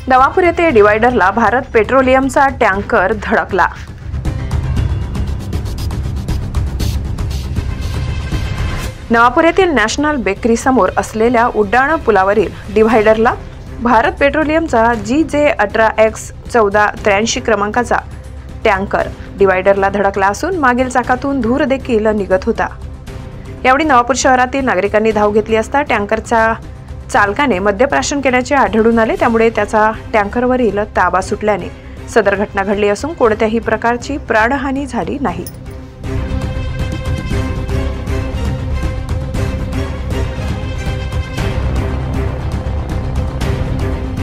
नवापूर येथे डिवायडरला भारत पेट्रोलियमचा टँकर धडकला। नवापूर येथील नॅशनल बेकरी समोर असलेल्या उड्डाण पुलावरील डिवायडरला भारत पेट्रोलियमचा GJ18X1483 क्रमांकाचा टँकर डिवायडरला धडकला असून मागील चाकातून धूर देखील निघत होता। यावेळी नवापूर शहरातील नागरिकांनी धाव घेतली असता टँकरच्या चालकाने मद्यप्राशन केल्याचे आढळून आले। त्यामुळे त्याचा टँकरवरील ताबा सुटल्याने सदर घटना घडली असून कोणत्याही प्रकारची प्राणहानी झाली नाही।